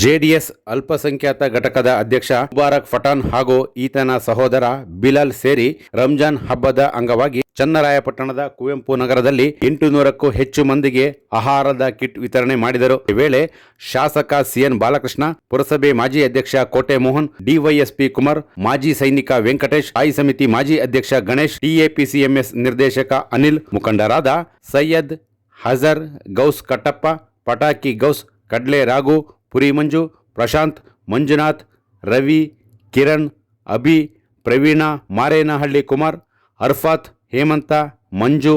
JDS ಅಲ್ಪಸಂಖ್ಯಾತ ಘಟಕದ ಅಧ್ಯಕ್ಷ ಮುಬಾರಕ್ ಪಠಾಣ್ ಹಾಗೂ ಈತನ ಸಹೋದರ ಬಿಲಾಲ್ ಸೇರಿ ರಂಜಾನ್ ಹಬ್ಬದ ಅಂಗವಾಗಿ ಚನ್ನರಾಯಪಟ್ಟಣದ ಕುವೆಂಪು ನಗರದಲ್ಲಿ 800ಕ್ಕೂ ಹೆಚ್ಚು ಮಂದಿಗೆ ಆಹಾರದ ಕಿಟ್ ವಿತರಣೆ ಮಾಡಿದರು. ಈ ವೇಳೆ ಶಾಸಕ ಸಿಎನ್ ಬಾಲಕೃಷ್ಣ, ಪುರಸಭೆ ಮಾಜಿ ಅಧ್ಯಕ್ಷ ಕೋಟೆ ಮೋಹನ್, ಡಿವೈಎಸ್ಪಿ ಕುಮಾರ್, ಮಾಜಿ ಸೈನಿಕ ವೆಂಕಟೇಶ್, ಸ್ಥಾಯಿ ಸಮಿತಿ ಮಾಜಿ ಅಧ್ಯಕ್ಷ ಗಣೇಶ್, ಟಿಎಪಿಸಿಎಂಎಸ್ ನಿರ್ದೇಶಕ ಅನಿಲ್, ಮುಖಂಡರಾದ ಸೈಯದ್, ಹಜರ್, ಗೌಸ್ ಕಟ್ಟಪ್ಪ, ಪಟಾಕಿ ಗೌಸ್, ಕಡ್ಲೆ ರಾಘು, ಪುರಿ Manju, Prashanth, Manjunath, Ravi, Kiran, Abhi, Praveen, Marenahalli Kumar, Arfath, Hemanth, Manju,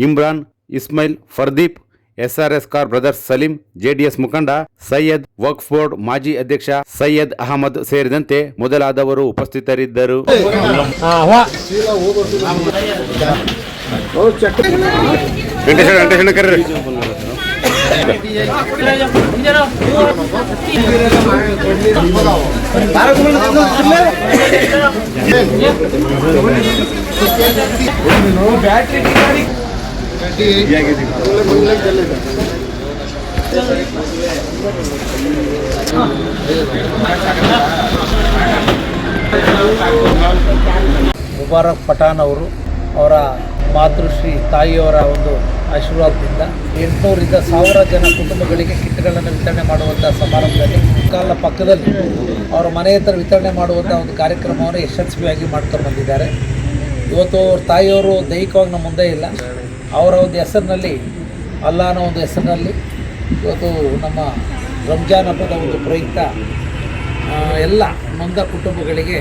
Imran, Ismail, Fardeep, SRS Car Brothers Saleem, JDS ಮುಖಂಡ ಸೈಯದ್, ವಕ್ಫ್ ಬೋರ್ಡ್ ಮಾಜಿ ಅಧ್ಯಕ್ಷ ಸೈಯದ್ ಅಹಮದ್ ಸೇರಿದಂತೆ ಮೊದಲಾದವರು ಉಪಸ್ಥಿತರಿದ್ದರು. ಮುಬಾರಕ್ ಪಠಾಣ್ ಅವರು ಅವರ ಮಾತೃಶ್ರೀ ತಾಯಿಯವರ ಒಂದು ಆಶೀರ್ವಾದದಿಂದ 800ರಿಂದ 1000 ಜನ ಕುಟುಂಬಗಳಿಗೆ ಕಿಟ್ಗಳನ್ನು ವಿತರಣೆ ಮಾಡುವಂಥ ಸಮಾರಂಭದಲ್ಲಿ ಕಾಲ ಪಕ್ಕದಲ್ಲಿ ಅವರ ಮನೆ ಹತ್ರ ವಿತರಣೆ ಮಾಡುವಂಥ ಒಂದು ಕಾರ್ಯಕ್ರಮವನ್ನು ಯಶಸ್ವಿಯಾಗಿ ಮಾಡ್ಕೊಂಡು ಬಂದಿದ್ದಾರೆ. ಇವತ್ತು ಅವ್ರ ತಾಯಿಯವರು ದೈಹಿಕವಾಗಿ ನಮ್ಮ ಮುಂದೆ ಇಲ್ಲ. ಅವರ ಒಂದು ಹೆಸರಿನಲ್ಲಿ, ಅಲ್ಲಾಹನ ಒಂದು ಹೆಸರಿನಲ್ಲಿ ಇವತ್ತು ನಮ್ಮ ರಂಜಾನ್ ಹಬ್ಬದ ಒಂದು ಪ್ರಯುಕ್ತ ಎಲ್ಲ ನೊಂದ ಕುಟುಂಬಗಳಿಗೆ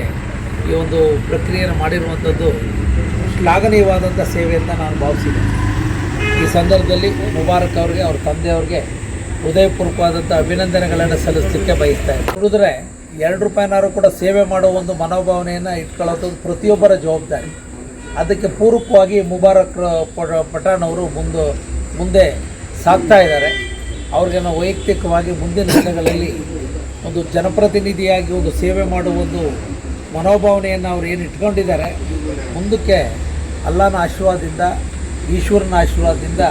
ಈ ಒಂದು ಪ್ರಕ್ರಿಯೆಯನ್ನು ಮಾಡಿರುವಂಥದ್ದು ಶ್ಲಾಘನೀಯವಾದಂಥ ಸೇವೆ ಅಂತ ನಾನು ಭಾವಿಸಿದೆ. ಈ ಸಂದರ್ಭದಲ್ಲಿ ಮುಬಾರಕ್ ಅವರಿಗೆ, ಅವ್ರ ತಂದೆಯವ್ರಿಗೆ ಹೃದಯಪೂರ್ವಕವಾದಂಥ ಅಭಿನಂದನೆಗಳನ್ನು ಸಲ್ಲಿಸಲಿಕ್ಕೆ ಬಯಸ್ತಾ ಇದ್ದೆ. ನೋಡಿದ್ರೆ 2 ರೂಪಾಯಿನಾರು ಕೂಡ ಸೇವೆ ಮಾಡೋ ಒಂದು ಮನೋಭಾವನೆಯನ್ನು ಇಟ್ಕೊಳ್ಳೋದು ಪ್ರತಿಯೊಬ್ಬರ ಜವಾಬ್ದಾರಿ. ಅದಕ್ಕೆ ಪೂರಕವಾಗಿ ಮುಬಾರಕ್ ಪಠಾಣ್ ಅವರು ಮುಂದೆ ಸಾಗ್ತಾ ಇದ್ದಾರೆ. ಅವ್ರಿಗೆ ನಾವು ವೈಯಕ್ತಿಕವಾಗಿ ಮುಂದಿನ ದಿನಗಳಲ್ಲಿ ಒಂದು ಜನಪ್ರತಿನಿಧಿಯಾಗಿ ಒಂದು ಸೇವೆ ಮಾಡುವ ಒಂದು ಮನೋಭಾವನೆಯನ್ನು ಅವ್ರು ಏನು ಇಟ್ಕೊಂಡಿದ್ದಾರೆ, ಮುಂದಕ್ಕೆ ಅಲ್ಲಾಹನ ಆಶೀರ್ವಾದದಿಂದ, ಈಶ್ವರನ ಆಶೀರ್ವಾದದಿಂದ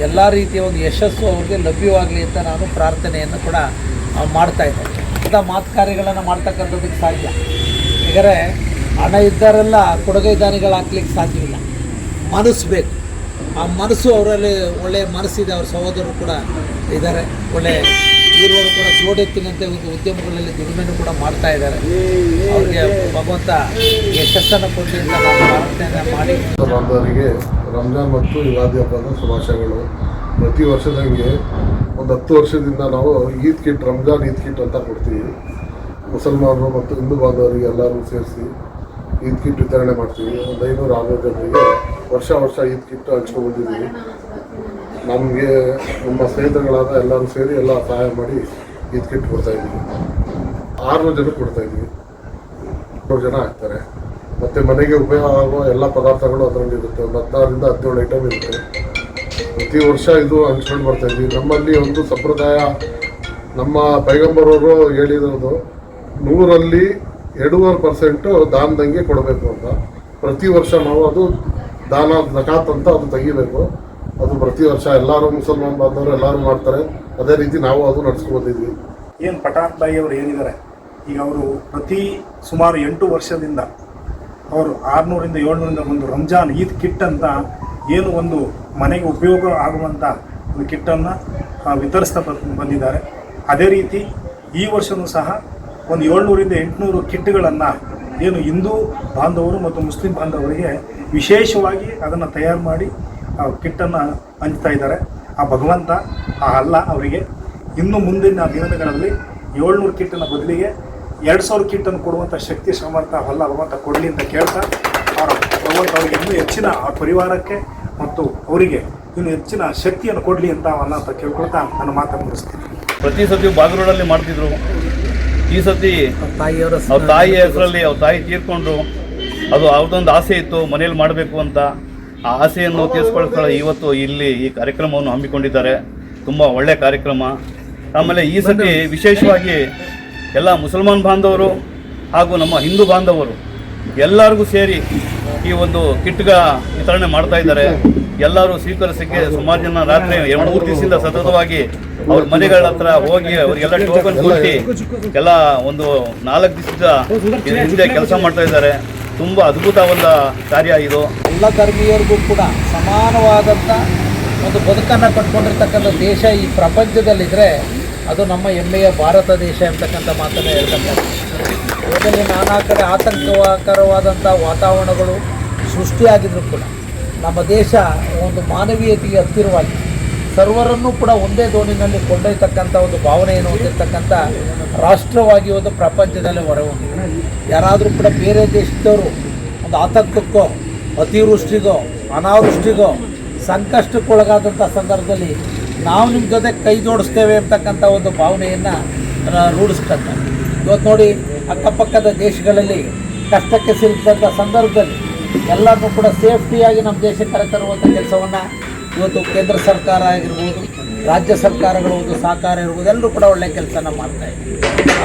ಎಲ್ಲ ರೀತಿಯ ಒಂದು ಯಶಸ್ಸು ಅವ್ರಿಗೆ ಲಭ್ಯವಾಗಲಿ ಅಂತ ನಾನು ಪ್ರಾರ್ಥನೆಯನ್ನು ಕೂಡ ಮಾಡ್ತಾಯಿದ್ದೆ. ಇಂಥ ಮಾತು ಕಾರ್ಯಗಳನ್ನು ಮಾಡ್ತಕ್ಕಂಥದ್ದಕ್ಕೆ ಸಾಧ್ಯ. ಯಾಕಂದರೆ ಹಣ ಇದ್ದಾರೆಲ್ಲ ಕೊಡುಗೈ ದಾನಿಗಳು ಹಾಕ್ಲಿಕ್ಕೆ ಸಾಧ್ಯವಿಲ್ಲ. ಮನಸ್ಸು ಬೇಕು. ಆ ಮನಸ್ಸು ಅವರಲ್ಲಿ ಒಳ್ಳೆಯ ಮನಸ್ಸಿದೆ. ಅವ್ರ ಸಹೋದರರು ಕೂಡ ಇದ್ದಾರೆ, ಒಳ್ಳೆಯ ಇರುವರು ಕೂಡ ಜೋಡೆತ್ತಿನಂತೆ ಒಂದು ಉದ್ಯಮಗಳಲ್ಲಿ ದುಡಿಮೆನೂ ಕೂಡ ಮಾಡ್ತಾ ಇದ್ದಾರೆ. ಅವ್ರಿಗೆ ಭಗವಂತ ಯಶಸ್ಸನ್ನು ಕೊಡಲಿ ಅಂತ ನಾನು ಪ್ರಾರ್ಥನೆ ಮಾಡಿ ಬಾಂಧವರಿಗೆ ರಂಜಾನ್ ಮತ್ತು ಯುಗಾದಿ ಹಬ್ಬದ ಶುಭಾಶಯಗಳು. ಪ್ರತಿ ವರ್ಷದಂಗೆ ಒಂದು 10 ವರ್ಷದಿಂದ ನಾವು ಈದ್ ಕಿಟ್, ರಂಜಾನ್ ಈದ್ ಕಿಟ್ ಅಂತ ಕೊಡ್ತೀವಿ. ಮುಸಲ್ಮಾನರು ಮತ್ತು ಹಿಂದೂ ಬಾಂಧವರಿಗೆ ಎಲ್ಲರೂ ಸೇರಿಸಿ ಈದ್ ಕಿಟ್ ವಿತರಣೆ ಮಾಡ್ತೀವಿ. ಒಂದು 500 ಜನರಿಗೆ ವರ್ಷ ಈದ್ ಕಿಟ್ ಹಂಚ್ಕೊಂಡು ಬಂದಿದ್ದೀವಿ. ನಮಗೆ ನಮ್ಮ ಸ್ನೇಹಿತರುಗಳಾದ ಎಲ್ಲರೂ ಸೇರಿ ಎಲ್ಲ ಸಹಾಯ ಮಾಡಿ ಈದ್ ಕಿಟ್ ಕೊಡ್ತಾಯಿದ್ದೀವಿ. 600 ಜನಕ್ಕೆ ಕೊಡ್ತಾಯಿದ್ದೀವಿ. 100 ಜನ ಆಗ್ತಾರೆ. ಮತ್ತು ಮನೆಗೆ ಉಪಯೋಗ ಆಗುವ ಎಲ್ಲ ಪದಾರ್ಥಗಳು ಅದರಲ್ಲಿರುತ್ತೆ. ಒಂದು 16ರಿಂದ 17 ಐಟಮ್ ಇರುತ್ತೆ. ಪ್ರತಿ ವರ್ಷ ಇದು ಹಂಚ್ಕೊಂಡು ಬರ್ತಾಯಿದ್ವಿ. ನಮ್ಮಲ್ಲಿ ಒಂದು ಸಂಪ್ರದಾಯ, ನಮ್ಮ ಪೈಗಂಬರವರು ಹೇಳಿರೋದು 100ರಲ್ಲಿ 2.5% ದಾನದಂಗೆ ಕೊಡಬೇಕು ಅಂತ. ಪ್ರತಿ ವರ್ಷ ನಾವು ಅದು ದಾನ ಜಕಾತ್ ಅಂತ ಅದು ತೆಗಿಬೇಕು. ಅದು ಪ್ರತಿ ವರ್ಷ ಎಲ್ಲರೂ ಮುಸಲ್ಮಾನ್ ಬಾಂಧವರು ಎಲ್ಲರೂ ಮಾಡ್ತಾರೆ. ಅದೇ ರೀತಿ ನಾವು ಅದು ನಡೆಸ್ಕೊತಿದ್ವಿ. ಏನು ಪಠಾಣ್ ಬಾಯಿ ಅವರು ಏನಿದ್ದಾರೆ, ಈಗ ಅವರು ಪ್ರತಿ ಸುಮಾರು 8 ವರ್ಷದಿಂದ ಅವರು 600ರಿಂದ 700ರಿಂದ ಒಂದು ರಂಜಾನ್ ಈದ್ ಕಿಟ್ ಅಂತ ಏನು ಒಂದು ಮನೆಗೆ ಉಪಯೋಗ ಆಗುವಂಥ ಒಂದು ಕಿಟ್ಟನ್ನು ವಿತರಿಸ್ತಾ ಬಂದಿದ್ದಾರೆ. ಅದೇ ರೀತಿ ಈ ವರ್ಷವೂ ಸಹ ಒಂದು 700ರಿಂದ 800 ಕಿಟ್ಗಳನ್ನು ಏನು ಹಿಂದೂ ಬಾಂಧವರು ಮತ್ತು ಮುಸ್ಲಿಂ ಬಾಂಧವರಿಗೆ ವಿಶೇಷವಾಗಿ ಅದನ್ನು ತಯಾರು ಮಾಡಿ ಕಿಟ್ಟನ್ನು ಹಂಚ್ತಾ ಇದ್ದಾರೆ. ಆ ಭಗವಂತ, ಆ ಅಲ್ಲ ಅವರಿಗೆ ಇನ್ನು ಮುಂದಿನ ದಿನಗಳಲ್ಲಿ 700 ಕಿಟ್ಟನ ಬದಲಿಗೆ 2000 ಕಿಟ್ಟನ್ನು ಕೊಡುವಂಥ ಶಕ್ತಿ ಸಾಮರ್ಥ್ಯ ಅಲ್ಲ ಭಗವಂತ ಕೊಡಲಿ ಅಂತ ಕೇಳ್ತಾ, ಭಗವಂತ ಅವರಿಗೆ ಇನ್ನೂ ಹೆಚ್ಚಿನ ಆ ಪರಿವಾರಕ್ಕೆ ಮತ್ತು ಅವರಿಗೆ ಇನ್ನೂ ಹೆಚ್ಚಿನ ಶಕ್ತಿಯನ್ನು ಕೊಡಲಿ ಅಂತ ಅಂತ ಕೇಳ್ಕೊಳ್ತಾ ನನ್ನ ಮಾತನ್ನು ಮುಗಿಸ್ತೀನಿ. ಪ್ರತಿ ಸತಿ ಬಾಗರೋಡಲ್ಲಿ ಮಾಡ್ತಿದ್ರು. ಈ ಸತಿ ಅವ್ರ ತಾಯಿಯ ಹೆಸರಲ್ಲಿ ಅವ್ರ ತಾಯಿ ತೀರ್ಕೊಂಡ್ರು. ಅದು ಅವ್ರದ್ದೊಂದು ಆಸೆ ಇತ್ತು ಮನೇಲಿ ಮಾಡಬೇಕು ಅಂತ. ಆ ಆಸೆಯನ್ನು ತೀರಿಸ್ಕೊಳ್ಕೊಳ್ಳೋ ಇವತ್ತು ಇಲ್ಲಿ ಈ ಕಾರ್ಯಕ್ರಮವನ್ನು ಹಮ್ಮಿಕೊಂಡಿದ್ದಾರೆ. ತುಂಬ ಒಳ್ಳೆಯ ಕಾರ್ಯಕ್ರಮ. ಆಮೇಲೆ ಈ ಸತಿ ವಿಶೇಷವಾಗಿ ಎಲ್ಲ ಮುಸಲ್ಮಾನ್ ಬಾಂಧವರು ಹಾಗೂ ನಮ್ಮ ಹಿಂದೂ ಬಾಂಧವರು ಎಲ್ಲರಿಗೂ ಸೇರಿ ಈ ಒಂದು ಕಿಟ್ಗ ವಿತರಣೆ ಮಾಡ್ತಾ ಇದ್ದಾರೆ. ಎಲ್ಲರೂ ಸ್ವೀಕರಿಸಕ್ಕೆ ಸುಮಾರು ಜನ ರಾತ್ರಿ 3 ದಿವಸದಿಂದ ಸತತವಾಗಿ ಅವ್ರ ಮನೆಗಳ ಹತ್ರ ಹೋಗಿ ಅವರಿಗೆಲ್ಲ ಟೋಕನ್ ಕೊಟ್ಟು ಎಲ್ಲ ಒಂದು 4 ದಿವಸದ ಹಿಂದೆ ಕೆಲಸ ಮಾಡ್ತಾ ಇದ್ದಾರೆ. ತುಂಬ ಅದ್ಭುತವಾದ ಕಾರ್ಯ ಇದು. ಎಲ್ಲ ಧರ್ಮೀಯರಿಗೂ ಕೂಡ ಸಮಾನವಾದಂಥ ಒಂದು ಬದುಕನ್ನು ಕಟ್ಕೊಂಡಿರ್ತಕ್ಕಂಥ ದೇಶ ಈ ಪ್ರಪಂಚದಲ್ಲಿದ್ದರೆ ಅದು ನಮ್ಮ ಹೆಮ್ಮೆಯ ಭಾರತ ದೇಶ ಎಂಬತಕ್ಕಂಥ ಮಾತನ್ನು ಹೇಳ್ತಾರೆ. ಇದರಲ್ಲಿ ನಾನಾ ಕಡೆ ಆತಂಕಕರವಾದಂಥ ವಾತಾವರಣಗಳು ಸೃಷ್ಟಿಯಾಗಿದ್ದರೂ ಕೂಡ ನಮ್ಮ ದೇಶ ಒಂದು ಮಾನವೀಯತೆಗೆ ಹತ್ತಿರವಾಗಿ ಸರ್ವರನ್ನೂ ಕೂಡ ಒಂದೇ ದೋಣಿನಲ್ಲಿ ಕೊಂಡೊಯ್ತಕ್ಕಂಥ ಒಂದು ಭಾವನೆಯನ್ನು ಹೊಂದಿರತಕ್ಕಂಥ ರಾಷ್ಟ್ರವಾಗಿ ಒಂದು ಪ್ರಪಂಚದಲ್ಲಿ ಹೊರಹೊಮ್ಮಿದೆ. ಯಾರಾದರೂ ಕೂಡ ಬೇರೆ ದೇಶದವರು ಒಂದು ಆತಂಕಕ್ಕೋ ಅತಿವೃಷ್ಟಿಗೋ ಅನಾವೃಷ್ಟಿಗೋ ಸಂಕಷ್ಟಕ್ಕೊಳಗಾದಂಥ ಸಂದರ್ಭದಲ್ಲಿ ನಾವು ನಿಮ್ಮ ಜೊತೆ ಕೈ ಜೋಡಿಸ್ತೇವೆ ಅಂತಕ್ಕಂಥ ಒಂದು ಭಾವನೆಯನ್ನು ರೂಢಿಸ್ತಾರೆ. ಇವತ್ತು ನೋಡಿ ಅಕ್ಕಪಕ್ಕದ ದೇಶಗಳಲ್ಲಿ ಕಷ್ಟಕ್ಕೆ ಸಿಲುಕಿದಂಥ ಸಂದರ್ಭದಲ್ಲಿ ಎಲ್ಲರನ್ನೂ ಕೂಡ ಸೇಫ್ಟಿಯಾಗಿ ನಮ್ಮ ದೇಶಕ್ಕೆ ಕರೆತರುವಂಥ ಕೆಲಸವನ್ನು ಇವತ್ತು ಕೇಂದ್ರ ಸರ್ಕಾರ ಆಗಿರ್ಬೋದು, ರಾಜ್ಯ ಸರ್ಕಾರಗಳು ಒಂದು ಸಹಕಾರ ಇರ್ಬೋದು, ಎಲ್ಲರೂ ಕೂಡ ಒಳ್ಳೆಯ ಕೆಲಸನ ಮಾಡ್ತಾಯಿದ್ದಾರೆ.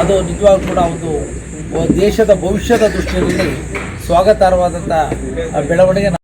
ಅದು ನಿಜವಾಗ್ಲೂ ಕೂಡ ಒಂದು ದೇಶದ ಭವಿಷ್ಯದ ದೃಷ್ಟಿಯಲ್ಲಿ ಸ್ವಾಗತಾರ್ಹವಾದಂಥ ಬೆಳವಣಿಗೆ.